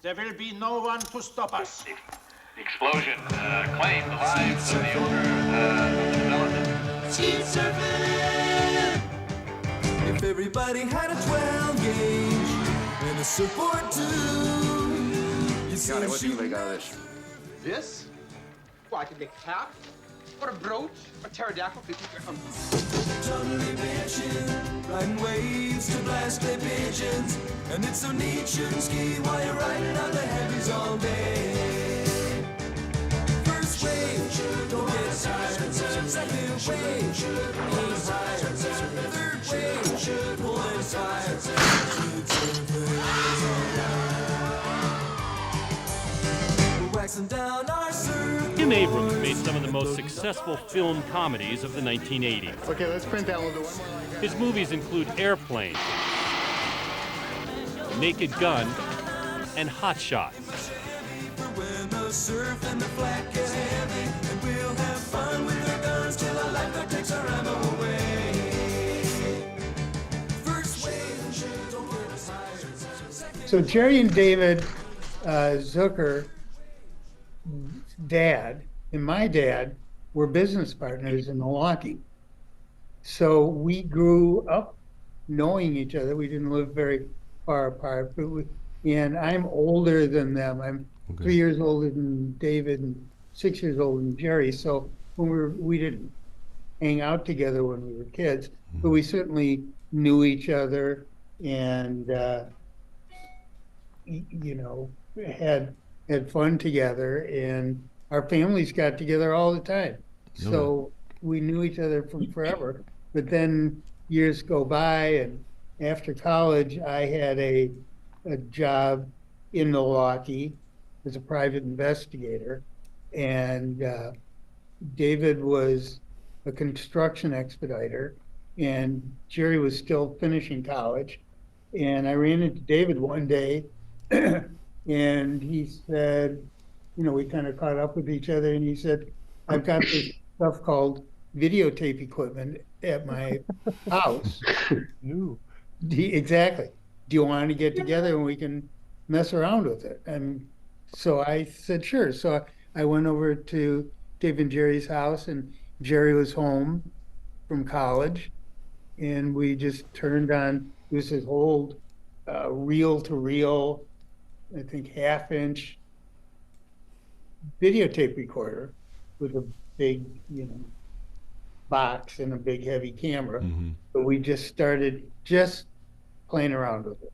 There will be no one to stop us. The explosion claimed the lives of the owner of the development. Cheap surfing! If everybody had a 12 gauge and a surfboard too, you see God, what do you make out of this? This? Well, I could make a cap, or a brooch, a pterodactyl. Totally bitchin', riding waves to blast their pigeons, and it's so neat shooting ski while you're riding on the heavies all day. First wave, don't get tired. Second wave, hold higher. Third wave, pull it higher. We're waxing down our surf. Tim Abrams made some of the most successful film comedies of the 1980s. Okay, let's print that. We'll do one more like that. His movies include Airplane, Naked Gun, and Hot Shots. When the surf and the flat get heavy, and we'll have fun with our guns till our lifeguard takes our ammo away. First wave, don't get us tired. So Jerry and David Zucker, dad and my dad were business partners in Milwaukee. So we grew up knowing each other. We didn't live very far apart, and I'm older than them. I'm 3 years older than David and 6 years older than Jerry. So when we didn't hang out together when we were kids, but we certainly knew each other and had fun together, and our families got together all the time. So we knew each other from forever. But then years go by, and after college, I had a job in Milwaukee as a private investigator, and David was a construction expediter, and Jerry was still finishing college. And I ran into David one day, and he said, we kind of caught up with each other, and he said, I've got this stuff called videotape equipment at my house. Exactly. Do you want to get together and we can mess around with it? And so I said, sure. So I went over to Dave and Jerry's house, and Jerry was home from college, and we just turned on, it was this old reel-to-reel, I think half-inch videotape recorder with a big, box and a big heavy camera. But we just started playing around with it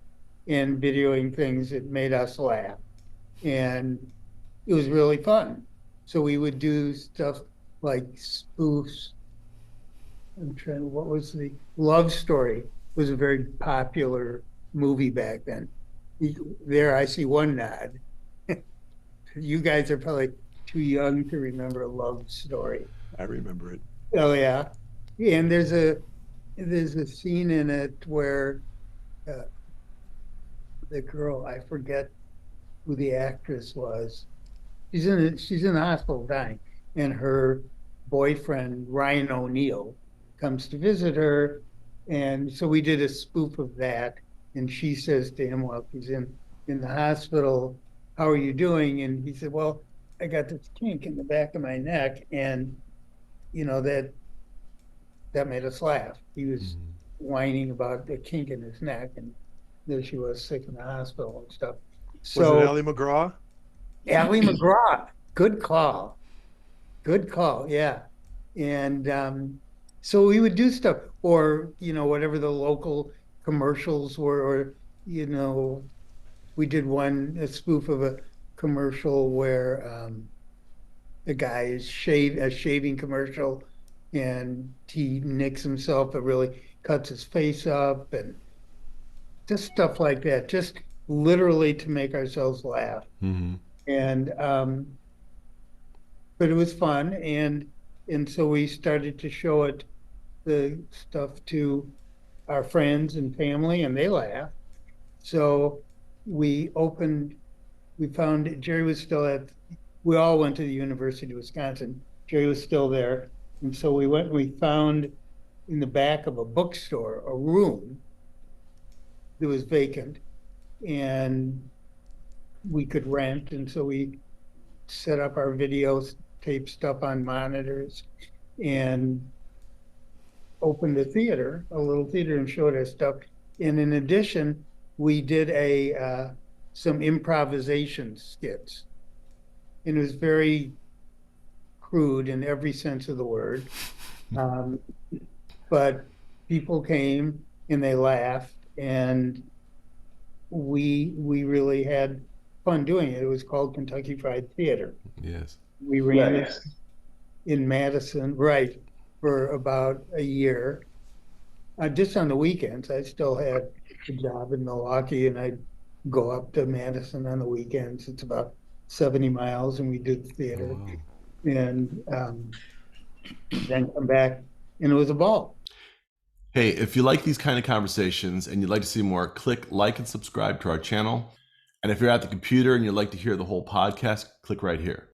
and videoing things that made us laugh. And it was really fun. So we would do stuff like spoofs. What was the Love Story was a very popular movie back then. There I see one nod. You guys are probably too young to remember a Love Story. I remember it. Oh yeah. And there's a scene in it where the girl, I forget who the actress was, she's in the hospital dying, and her boyfriend Ryan O'Neal comes to visit her, and so we did a spoof of that, and she says to him while he's in the hospital, how are you doing? And he said, well, I got this kink in the back of my neck, and that made us laugh. He was whining about the kink in his neck, and there she was sick in the hospital and stuff. So, was it Ally McGraw? Ally McGraw, good call, yeah. And so we would do stuff, or whatever the local commercials were, or we did a spoof of a commercial where the guy is a shaving commercial, and he nicks himself, but really cuts his face up, and just stuff like that, just literally to make ourselves laugh. And but it was fun, and so we started to show the stuff to our friends and family, and they laughed. So we found Jerry was still we all went to the University of Wisconsin. Jerry was still there. And so we found in the back of a bookstore a room that was vacant. And we could rent, and so we set up our videos, tape stuff on monitors, and opened a theater, a little theater, and showed our stuff. And in addition, we did some improvisation skits. And it was very crude in every sense of the word. But people came and they laughed, and we really had fun doing it. It was called Kentucky Fried Theater. Yes. We ran it in Madison, right, for about a year. Just on the weekends. I still had a job in Milwaukee, and I'd go up to Madison on the weekends. It's about 70 miles, and we did the theater. Oh, wow. And then come back, and it was a ball. Hey, if you like these kind of conversations and you'd like to see more, click like and subscribe to our channel. And if you're at the computer and you'd like to hear the whole podcast, click right here.